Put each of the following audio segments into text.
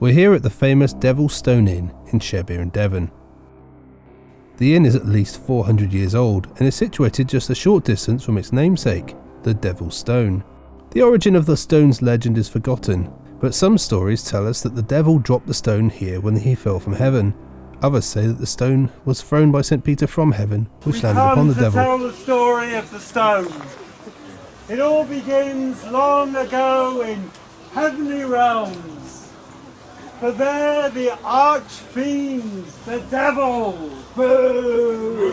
We're here at the famous Devil's Stone Inn in Shebbear in Devon. The inn is at least 400 years old and is situated just a short distance from its namesake, the Devil's Stone. The origin of the stone's legend is forgotten, but some stories tell us that the devil dropped the stone here when he fell from heaven. Others say that the stone was thrown by St. Peter from heaven, which landed upon the devil. Tell the story of the stone. It all begins long ago in heavenly realms. For there the arch-fiend, the devil, boo!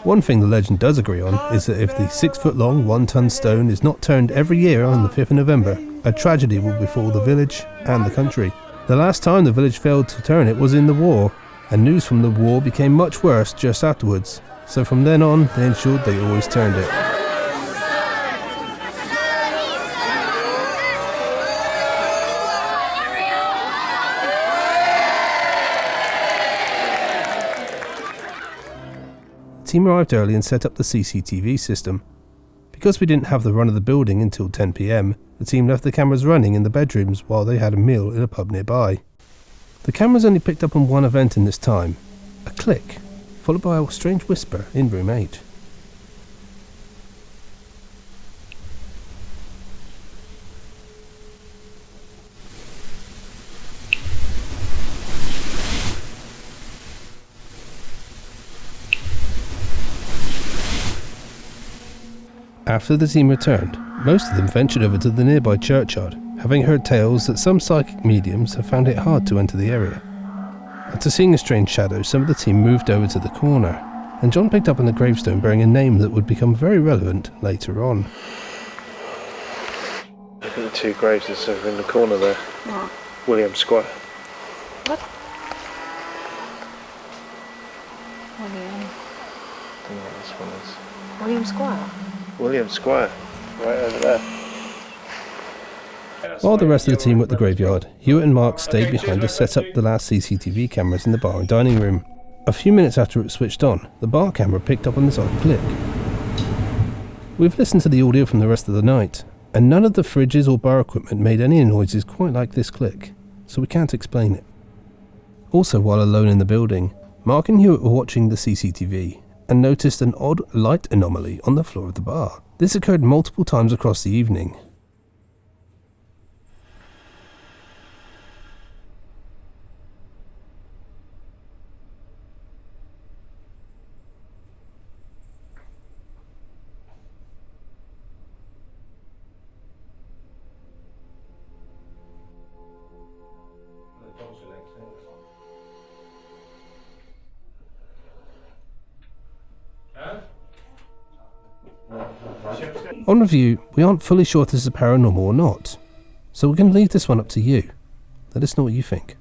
One thing the legend does agree on is that if the 6-foot-long 1-ton stone is not turned every year on the 5th of November, a tragedy will befall the village and the country. The last time the village failed to turn it was in the war, and news from the war became much worse just afterwards. So from then on, they ensured they always turned it. The team arrived early and set up the CCTV system. Because we didn't have the run of the building until 10 PM, the team left the cameras running in the bedrooms while they had a meal in a pub nearby. The cameras only picked up on one event in this time, a click, followed by a strange whisper in room 8. After the team returned, most of them ventured over to the nearby churchyard, having heard tales that some psychic mediums have found it hard to enter the area. After seeing a strange shadow, some of the team moved over to the corner, and John picked up on the gravestone bearing a name that would become very relevant later on. Look at the two graves that's over in the corner there. What? William Squire. What? William. I don't know what this one is. William Squire? William Squire, right over there. While the rest of the team were at the graveyard, Hewitt and Mark stayed behind to set up the last CCTV cameras in the bar and dining room. A few minutes after it was switched on, the bar camera picked up on this odd click. We've listened to the audio from the rest of the night, and none of the fridges or bar equipment made any noises quite like this click, so we can't explain it. Also, while alone in the building, Mark and Hewitt were watching the CCTV and noticed an odd light anomaly on the floor of the bar. This occurred multiple times across the evening. On review, we aren't fully sure if this is paranormal or not, so we're going to leave this one up to you. Let us know what you think.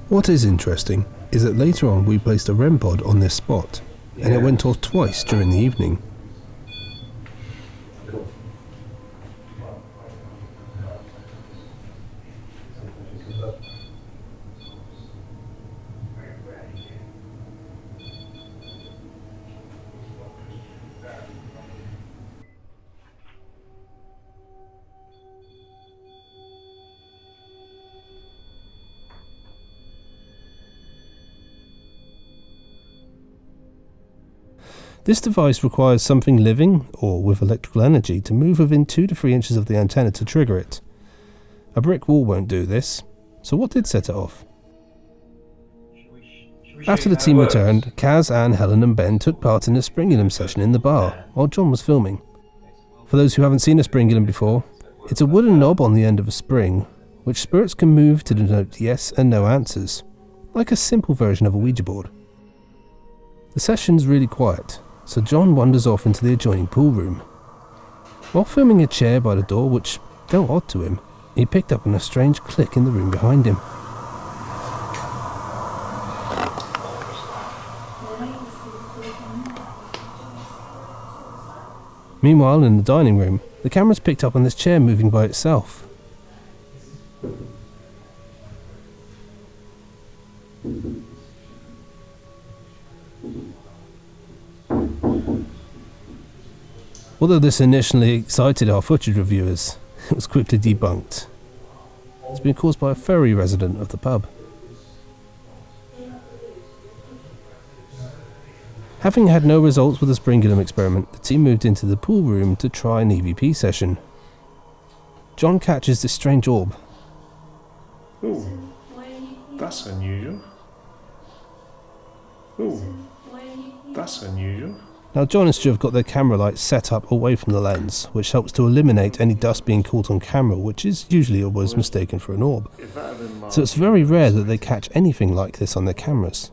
What is interesting is that later on we placed a REM pod on this spot, and it went off twice during the evening. This device requires something living, or with electrical energy, to move within 2 to 3 inches of the antenna to trigger it. A brick wall won't do this, so what did set it off? After the team returned, Kaz, Anne, Helen and Ben took part in a Springulum session in the bar, while John was filming. For those who haven't seen a Springulum before, it's a wooden knob on the end of a spring, which spirits can move to denote yes and no answers, like a simple version of a Ouija board. The session's really quiet, so John wanders off into the adjoining pool room. While filming a chair by the door which felt odd to him, he picked up on a strange click in the room behind him. Meanwhile, in the dining room, the cameras picked up on this chair moving by itself. Although this initially excited our footage reviewers, it was quickly debunked. It's been caused by a furry resident of the pub. Having had no results with the Springulum experiment, the team moved into the pool room to try an EVP session. John catches this strange orb. Ooh, that's unusual. Ooh, that's unusual. Now John and Stu have got their camera lights set up away from the lens, which helps to eliminate any dust being caught on camera, which is usually always mistaken for an orb. So it's very rare that they catch anything like this on their cameras.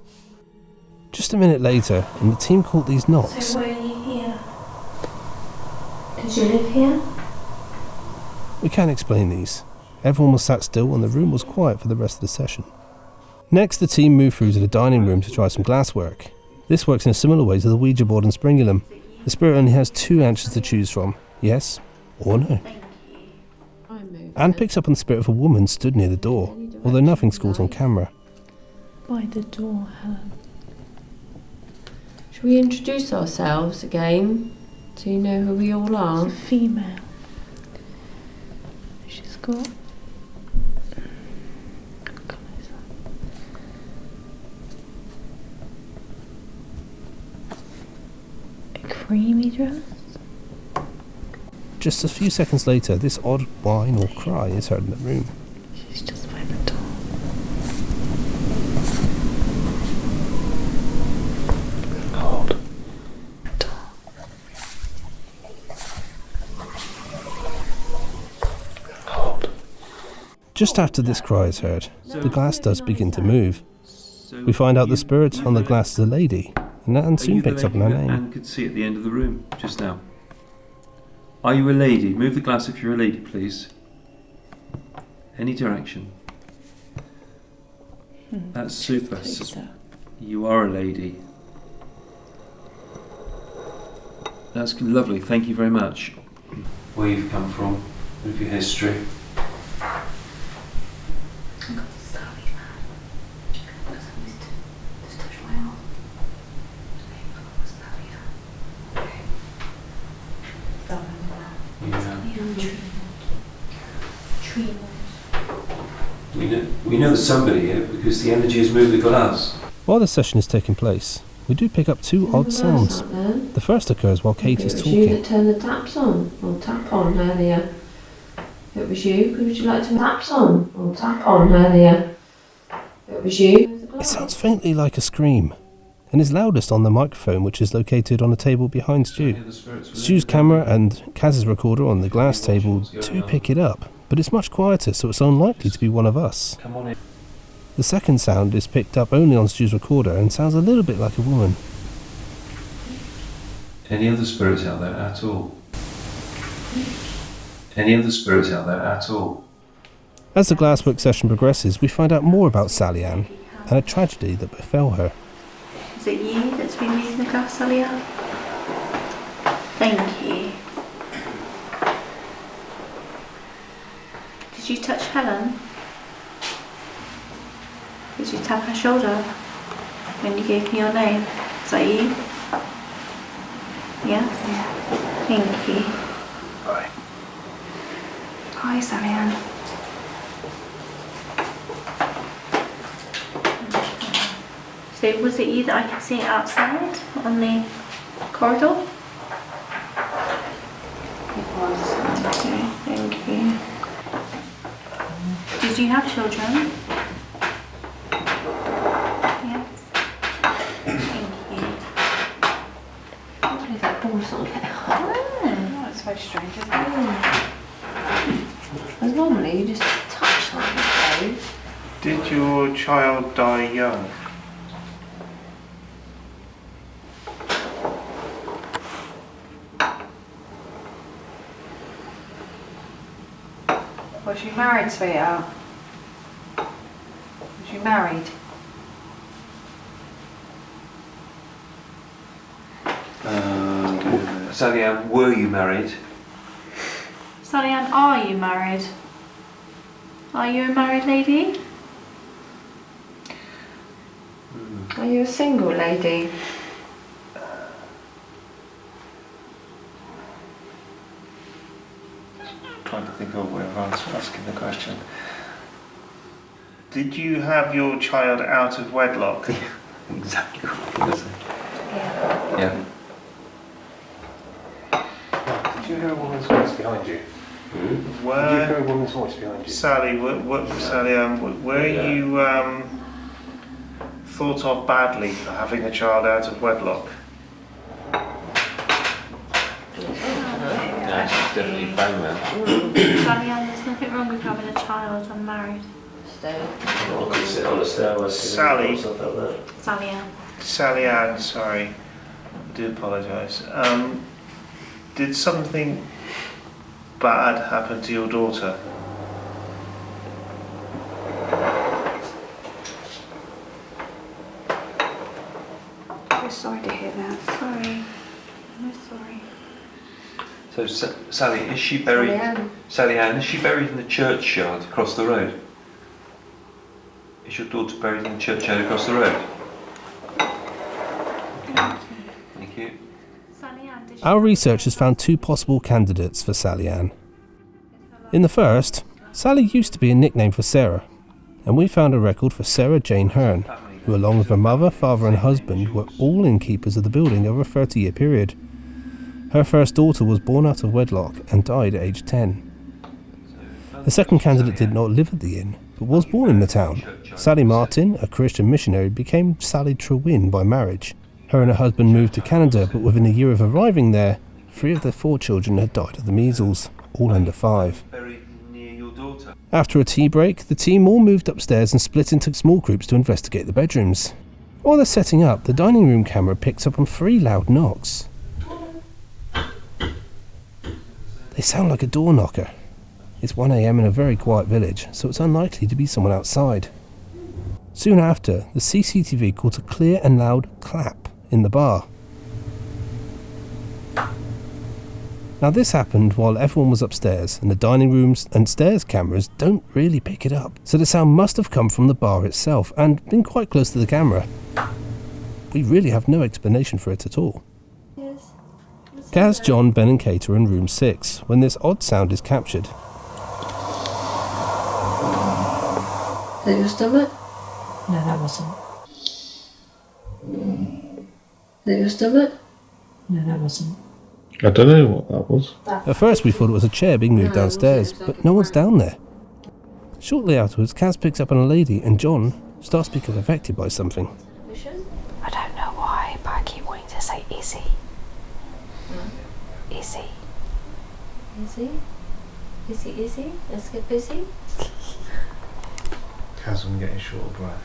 Just a minute later, and the team caught these knocks. So why are you here? Did you live here? We can't explain these. Everyone was sat still and the room was quiet for the rest of the session. Next, the team moved through to the dining room to try some glasswork. This works in a similar way to the Ouija board and Springulum. The spirit only has two answers to choose from, yes or no. Anne picks up on the spirit of a woman stood near the door, although nothing's caught on camera. By the door, Helen. Should we introduce ourselves again so you know who we all are? It's a female. She's got... a creamy dress. Just a few seconds later, this odd whine or cry is heard in the room. She's just by the door. Hold. Hold. Just after this cry is heard, the glass does begin to move. We find out the spirit on the glass is a lady, and Anne soon picks up on her name. Anne could see at the end of the room just now. Are you a lady? Move the glass if you're a lady, please. Any direction. That's super. You are a lady. That's lovely. Thank you very much. Where you've come from, with your history. We know there's somebody here because the energy has moved the glass. While the session is taking place, we do pick up two odd sounds. The first occurs while Kate is It was you that talking. turned the taps on, or tap on earlier. It was you. Would you like to taps on, or tap on earlier? It was you. It sounds faintly like a scream, and is loudest on the microphone, which is located on a table behind Stu. Stu's camera and Kaz's recorder on the glass table do pick it up, but it's much quieter, so it's unlikely to be one of us. Come on in. The second sound is picked up only on Stu's recorder and sounds a little bit like a woman. Any other spirits out there at all? Any other spirits out there at all? As the glasswork session progresses, we find out more about Sally Ann and a tragedy that befell her. Is it you that's been moving the glass, Sally Ann? Thank you. Did you touch Helen? Did you tap her shoulder when you gave me your name? Is that you? Yes? Thank you. Bye. Hi, Sally Ann. So was it you that I could see outside on the corridor? It was. Okay, thank you. Did you have children? Yes. Thank you. What is that ball's not getting hot? Oh, that's very strange, isn't it? Because normally you just touch like this, Did your child die young? Was you married, sweetheart? Was you married? Sally Ann, were you married? Sally Ann, are you married? Are you a married lady? Are you a single lady? trying to think of a way of asking the question. Did you have your child out of wedlock? Exactly. Yeah. Did you hear a woman's voice behind you? Did you hear a woman's voice behind you? Sally, were you thought of badly for having a child out of wedlock? No, she's definitely bang man. Sally Ann, there's nothing wrong with having a child. I'm married. Stay. I could sit on a stairwell. Sally. Sally Ann. Sally Ann, sorry. I do apologise. Did something bad happen to your daughter? I'm sorry to hear that. Sorry. I'm sorry. So, Sally, is she buried? Sally Ann, is she buried in the churchyard across the road? Is your daughter buried in the churchyard across the road? Thank you. Sally Ann, did she Our research has found two possible candidates for Sally Ann. In the first, Sally used to be a nickname for Sarah, and we found a record for Sarah Jane Hearn, who along with her mother, father and husband were all innkeepers of the building over a 30-year period. Her first daughter was born out of wedlock and died at age 10. The second candidate did not live at the inn, but was born in the town. Sally Martin, a Christian missionary, became Sally Trewin by marriage. Her and her husband moved to Canada, but within a year of arriving there, 3 of their 4 children had died of the measles, all under 5. After a tea break, the team all moved upstairs and split into small groups to investigate the bedrooms. While they're setting up, the dining room camera picks up on 3 loud knocks. They sound like a door knocker. It's 1 AM in a very quiet village, so it's unlikely to be someone outside. Soon after, the CCTV caught a clear and loud clap in the bar. Now this happened while everyone was upstairs, and the dining rooms and stairs cameras don't really pick it up, so the sound must have come from the bar itself and been quite close to the camera. We really have no explanation for it at all. Gaz, John, Ben and Kate are in room 6 when this odd sound is captured. Is that your stomach? No, that wasn't. Is that your stomach? No, that wasn't. I don't know what that was. At first we thought it was a chair being moved downstairs, but no one's down there. Shortly afterwards, Kaz picks up on a lady and John starts to become affected by something. I don't know why, but I keep wanting to say Izzy. Izzy. Izzy? Izzy? Let's get busy. Kaz, I'm getting short of breath.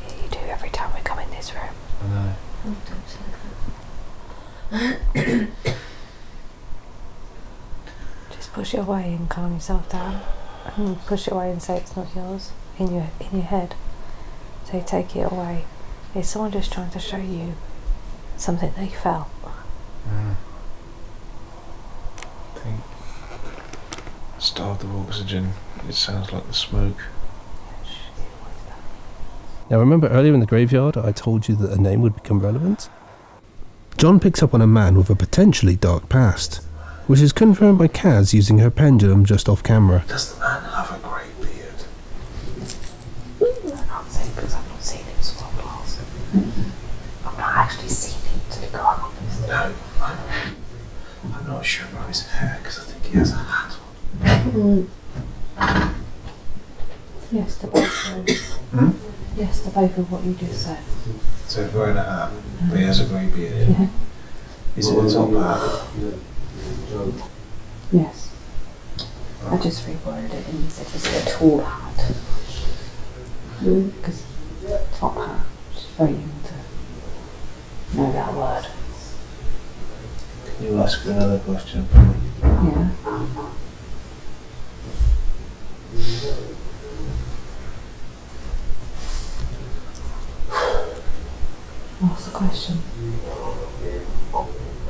Yeah, you do every time we come in this room. I know. Oh, don't say Just push it away and calm yourself down. And push it away and say it's not yours in your head. So you take it away. Is someone just trying to show you something they felt? I think starved of oxygen. It sounds like the smoke. Now remember earlier in the graveyard I told you that a name would become relevant? John picks up on a man with a potentially dark past, which is confirmed by Kaz using her pendulum just off camera. Does the man have a grey beard? I can't say because I've not seen him for a while. I've not actually seen him, to be quite honest. No, I'm not sure about his hair because I think he has a hat on. Yes, to both of those. Yes, to both of what you just said. So he's wearing a hat, but he has a grey beard. Yeah. Is it a top hat? Yes. I just reworded it and said it's a tall hat. Because top hat, which is very young to know that word. Can you ask another question for me? Yeah. What's the question?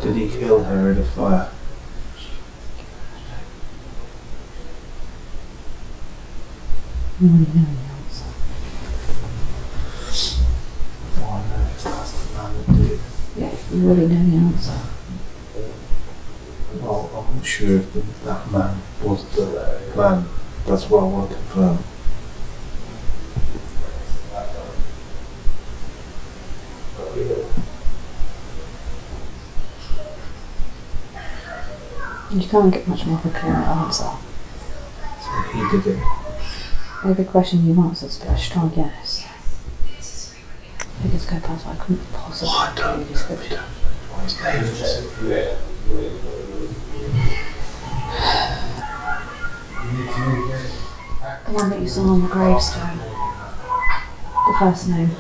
Did he kill her in a fire? You already know the answer. Oh, I know, that's the man that did it. Yeah, you already know the answer. Well, not sure if that man was the man. That's what I want to confirm. You can't get much more of a clear answer. So he did it. Every question you've answered has been a strong yes. Figures go past what I couldn't possibly do a description. What his name is. The one that you saw on the gravestone. The first name.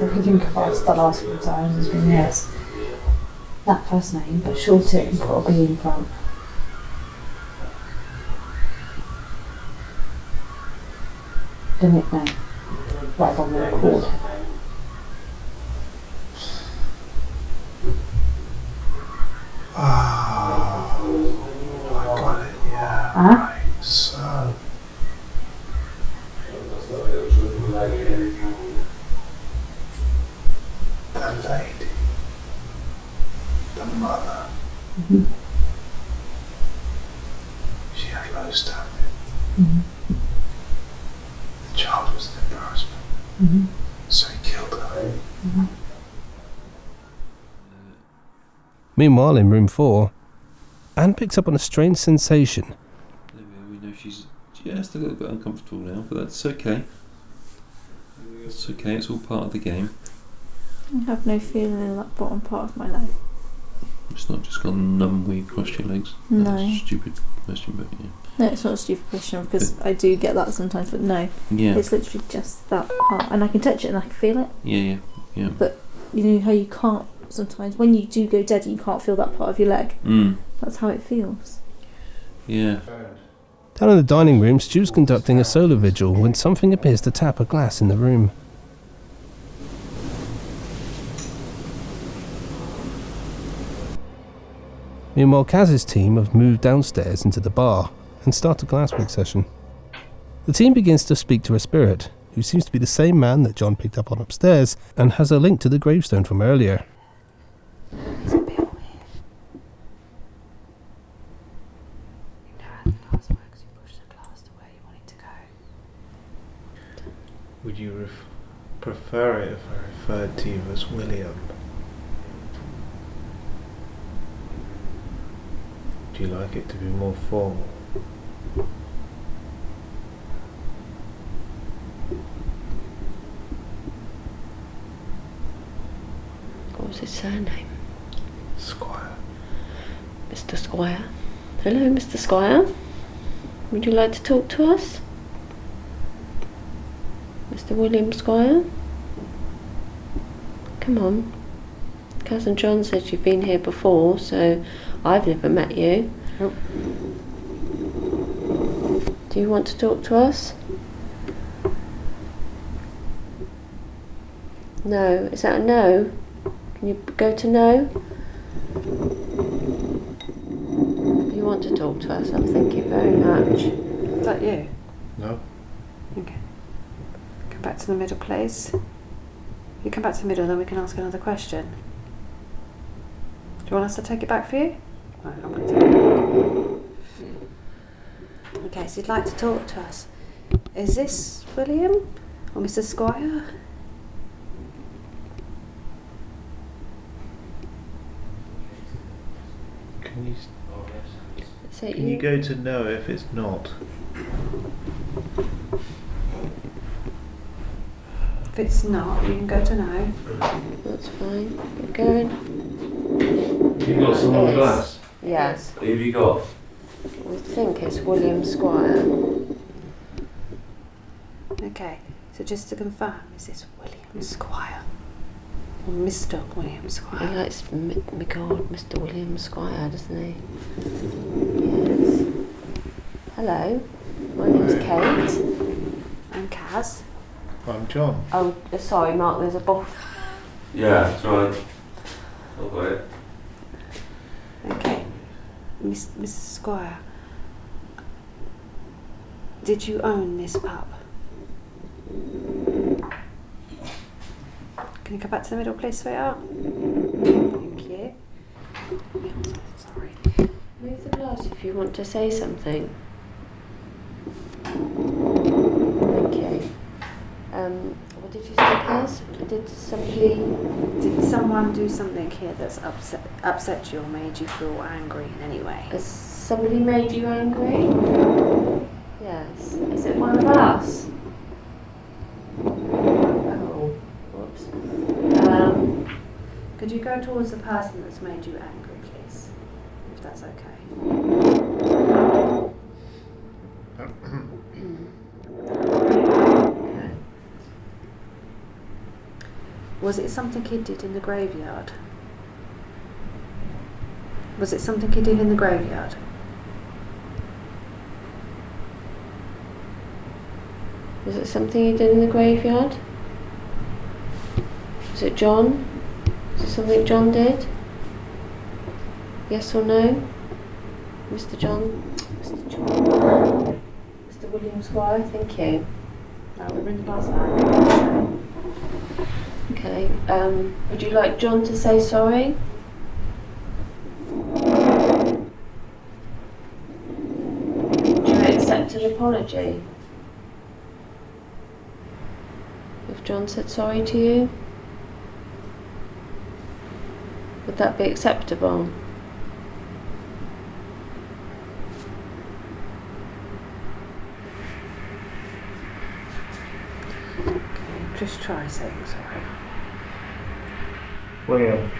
Everything past the last few times has been yes. That first name, but short it and put a B in front. The nickname. Right on the record. I got it, yeah. Huh? Right, so. The lady. The mother. Mm-hmm. She had low standing. Mm-hmm. The child was an embarrassment. Mm-hmm. So he killed her. Mm-hmm. Meanwhile, in room 4, Anne picks up on a strange sensation. There we know she's just a little bit uncomfortable now, but that's okay. It's okay, it's all part of the game. I have no feeling in that bottom part of my leg. It's not just gone numbly across your legs. No. That's a stupid question, but yeah. No, it's not a stupid question because I do get that sometimes, but no. Yeah. It's literally just that part. And I can touch it and I can feel it. Yeah. But you know how you can't sometimes, when you do go dead, you can't feel that part of your leg. That's how it feels. Yeah. Down in the dining room, Stu's conducting a solar vigil when something appears to tap a glass in the room. Meanwhile, Kaz's team have moved downstairs into the bar and start a glasswork session. The team begins to speak to a spirit, who seems to be the same man that John picked up on upstairs and has a link to the gravestone from earlier. It's a bit weird. You know how the glass works, you push the glass to where you want it to go. Would you prefer it if I referred to you as William? Do you like it to be more formal? What was his surname? Squire. Mr. Squire. Hello, Mr. Squire. Would you like to talk to us? Mr. William Squire? Come on. Cousin John says you've been here before, so I've never met you. Nope. Do you want to talk to us? No. Is that a no? Can you go to no? You want to talk to us? Thank you very much. Is that you? No? Okay. Come back to the middle, please. You come back to the middle, then we can ask another question. Do you want us to take it back for you? Right, I'm going to take it back. Okay, so you'd like to talk to us. Is this William or Mr. Squire? Can you go to no if it's not? If it's not, you can go to no. That's fine. You're going. You got some more glass? Yes. Who have you got? I think it's William Squire. Okay, so just to confirm, is this William Squire? Or Mr. William He Squire? likes my God, Mr. William Squire, doesn't he? Yes. Hello, my name's Kate. I'm Kaz. I'm John. Oh, sorry, Mark. There's a bottle. Yeah, that's right. I've got it. Okay, Mrs. Squire, did you own this pub? Can you come back to the middle, please, sweetheart? if you want to say something. Thank you. What did you say, Kaz? Did someone do something here that's upset you or made you feel angry in any way? Has somebody made you angry? Yes. Is it one of us? Oh, whoops. Could you go towards the person that's made you angry, please? If that's okay. Okay. Was it something he did in the graveyard? Was it something he did in the graveyard? Was it something you did in the graveyard? Was it John? Is it something John did? Yes or no? Mr. John? Mr. John? Mr. William Squire, thank you. No, we're in the last line. Okay, would you like John to say sorry? Do you accept an apology? If John said sorry to you? Would that be acceptable? Just try saying sorry. William,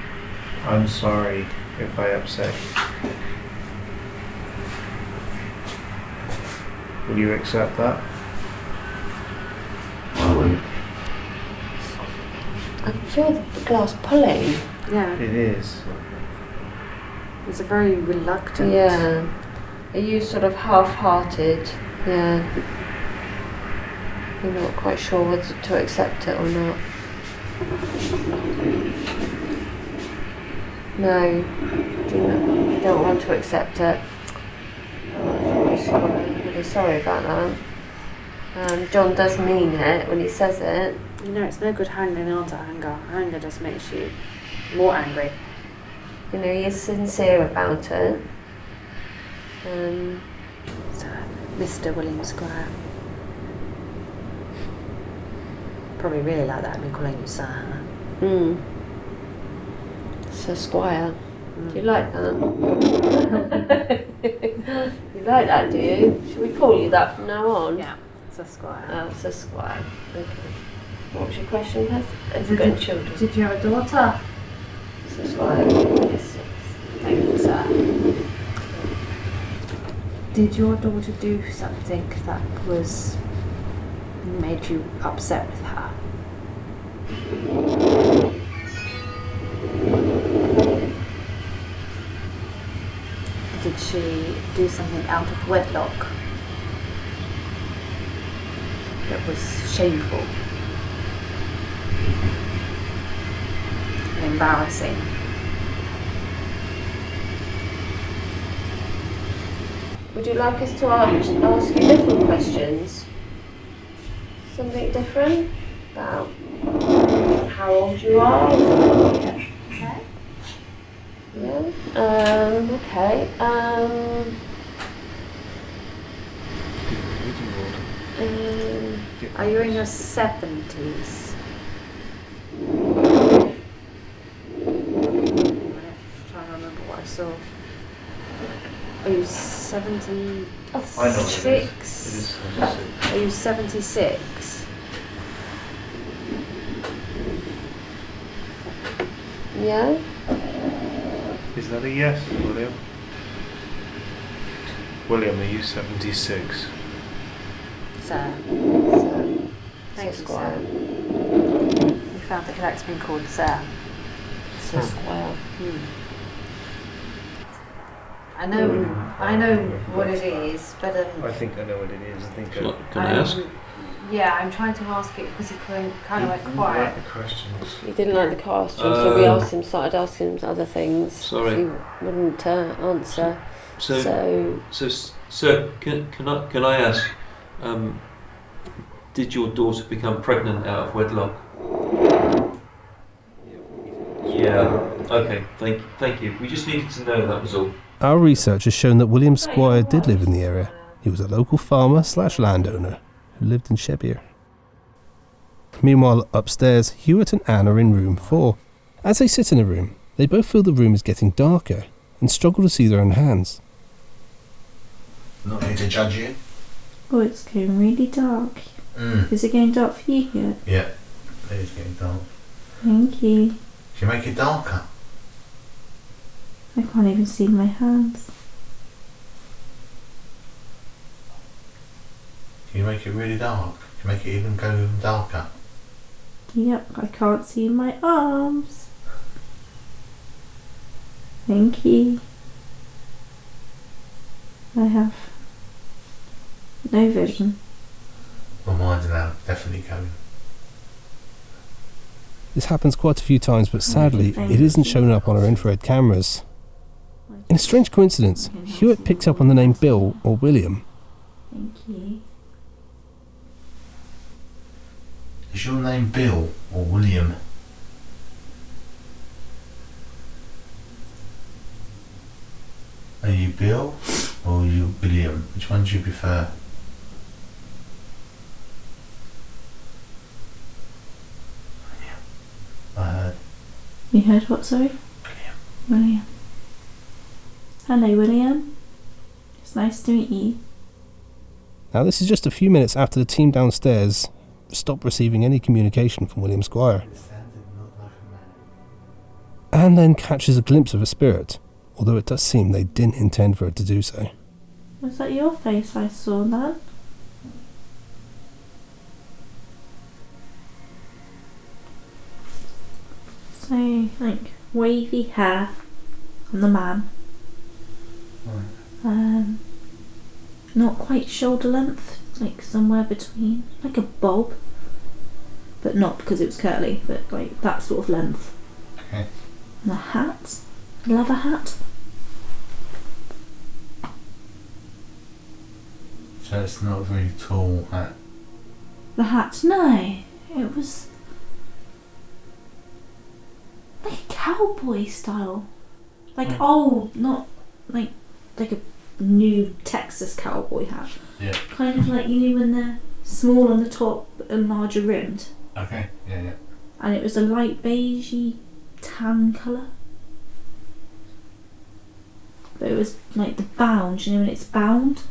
I'm sorry if I upset you. Will you accept that? I will. I can feel the glass pulling. Yeah, It is. it's a very reluctant. Yeah. Are you sort of half-hearted? Yeah. You're not quite sure whether to accept it or not. No. You don't want to accept it. Oh, I'm really sorry about that. John does mean it when he says it. You know, it's no good hanging on to anger. Anger just makes you more angry. You know, he is sincere about it. So, Mr. William Squire. Probably really like that, me calling you sir. Sir Squire. Do you like that? You like that, do you? Should we call you that from now on? Yeah, Sir Squire. Oh, Sir Squire. Okay. What was your question, Beth? Have you got children? Did you have a daughter? Sir Squire. Yes. Thank you, sir. Did your daughter do something that made you upset with her? Did she do something out of wedlock that was shameful and embarrassing? Would you like us to ask you different questions? Something different? About how old you are? Okay. Yeah. Okay. Are you in your 70s? I'm trying to remember what I saw. Are you 76? I know what it is. Are you 76? Yeah. Is that a yes, William? William, are you 76? Sir. So, Thank Sir you, Squire. sir. You found the correct being called sir. Sir Squire. I know what it is, but I think I know what it is. I think Can I ask? yeah, I'm trying to ask it because it kind of went like quiet. the questions. He didn't like the question, so we started asking him other things. Sorry. He wouldn't answer. So, sir, can I ask? Did your daughter become pregnant out of wedlock? Yeah. Okay. Thank you. We just needed to know, that was all. Our research has shown that William Squire did live in the area. He was a local farmer / landowner who lived in Shebbear. Meanwhile, upstairs, Hewitt and Anne are in room 4. As they sit in the room, they both feel the room is getting darker and struggle to see their own hands. Not here to judge you. Oh, it's getting really dark. Is it getting dark for you yet? Yeah, it is getting dark. Thank you. Should you make it darker? I can't even see my hands. Can you make it really dark? Can you make it even go even darker? Yep, I can't see my arms. Thank you. I have no vision. Well, mine's now definitely going. This happens quite a few times, but sadly, it isn't showing up on our infrared cameras. In a strange coincidence, Hewitt picked up on the name Bill or William. Thank you. Is your name Bill or William? Are you Bill or are you William? Which one do you prefer? I heard. You heard what, sorry? William. Hello, William. It's nice to meet you. Now, this is just a few minutes after the team downstairs stopped receiving any communication from William Squire. Anne then catches a glimpse of a spirit, although it does seem they didn't intend for it to do so. Was that your face I saw then? So, like, wavy hair on the man. Not quite shoulder length, like somewhere between, like a bob, but not because it was curly, but like that sort of length. Okay. And a hat, leather hat. So it's not a very tall hat. The hat, no, it was like a cowboy style, like old, not like a new Texas cowboy hat. Yeah. Kind of like, you know, when they're small on the top and larger rimmed. Okay, yeah. And it was a light beigey tan colour. But it was like the bound, you know, when it's bound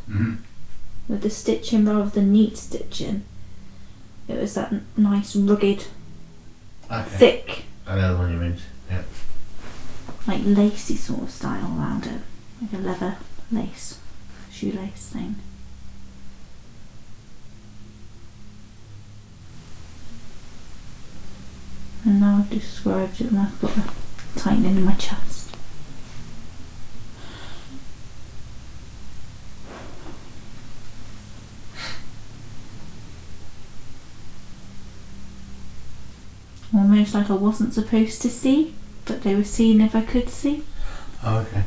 with the stitching rather than neat stitching. It was that nice rugged, thick. I know the one you mean, yeah. Like lacy sort of style around it. Like a leather lace, shoelace thing. And now I've described it and I've got a tightening in my chest. Almost like I wasn't supposed to see, but they were seeing if I could see. Oh, okay.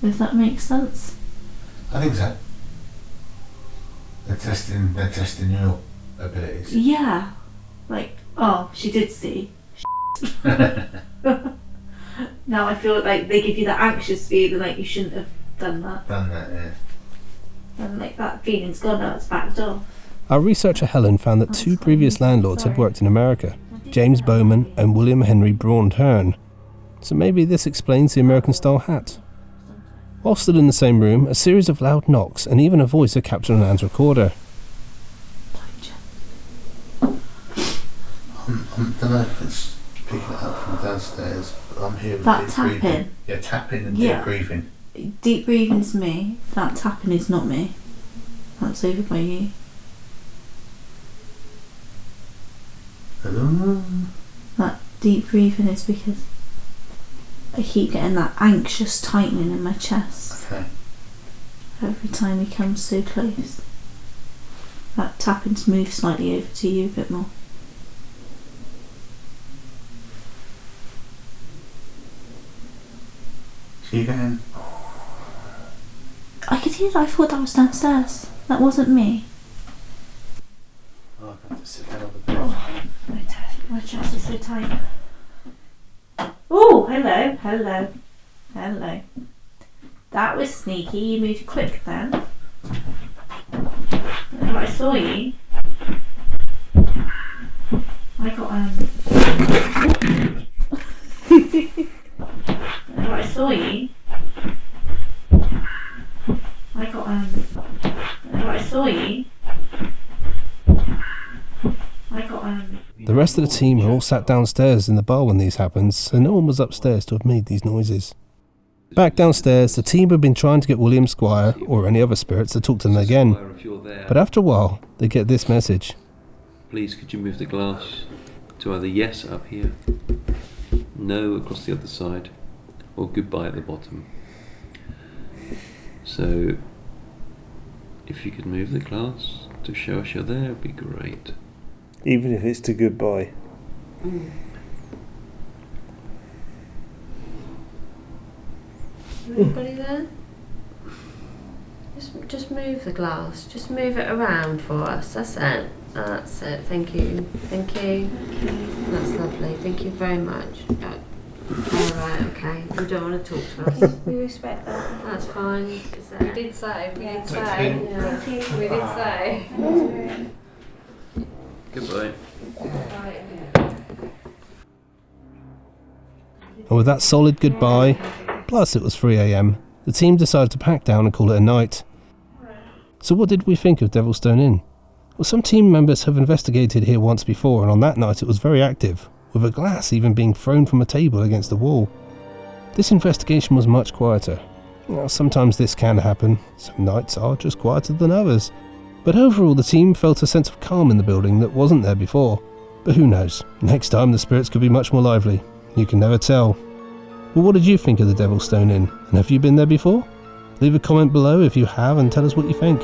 Does that make sense? I think so. They're testing your abilities. Yeah. Like, oh, she did see. Now I feel like they give you that anxious feeling like you shouldn't have done that. Yeah. And like that feeling's gone now, it's backed off. Our researcher Helen found that two previous landlords had worked in America, James Bowman and William Henry Braun Hearn. So maybe this explains the American-style hat. While still in the same room, a series of loud knocks and even a voice are captured on Anne's recorder. I don't know if it's picking it up from downstairs, but I'm hearing that deep tapping. breathing. Yeah, tapping and deep breathing. Deep breathing's me. That tapping is not me. That's over by you. Hello? That deep breathing is because I keep getting that anxious tightening in my chest. Okay. Every time he comes so close. That tapping's moved slightly over to you a bit more. So you're going... I could hear that. I thought that was downstairs. That wasn't me. Oh, I have to sit down on the bed. Oh, my chest is so tight. Oh, hello. Hello. That was sneaky. You moved quick then. I saw you. I got I saw you. I saw you. The rest of the team are all sat downstairs in the bar when these happened, so no one was upstairs to have made these noises. Back downstairs, the team had been trying to get William Squire, or any other spirits, to talk to them again. But after a while, they get this message. Please, could you move the glass to either yes up here, no across the other side, or goodbye at the bottom. So, if you could move the glass to show us you're there, it'd be great. Even if it's to goodbye. Anybody there? Just move the glass. Just move it around for us. That's it. That's it. Thank you. Thank you. That's lovely. Thank you very much. Alright, okay. You don't want to talk to us. We respect that. That's fine. We did say. We did say. Thank you. We did say. Goodbye. And with that solid goodbye, plus it was 3 AM, the team decided to pack down and call it a night. So what did we think of Devilstone Inn? Well, some team members have investigated here once before, and on that night it was very active, with a glass even being thrown from a table against the wall. This investigation was much quieter. Now, sometimes this can happen, some nights are just quieter than others. But overall the team felt a sense of calm in the building that wasn't there before. But who knows, next time the spirits could be much more lively. You can never tell. Well, what did you think of the Devilstone Inn, and have you been there before? Leave a comment below if you have and tell us what you think.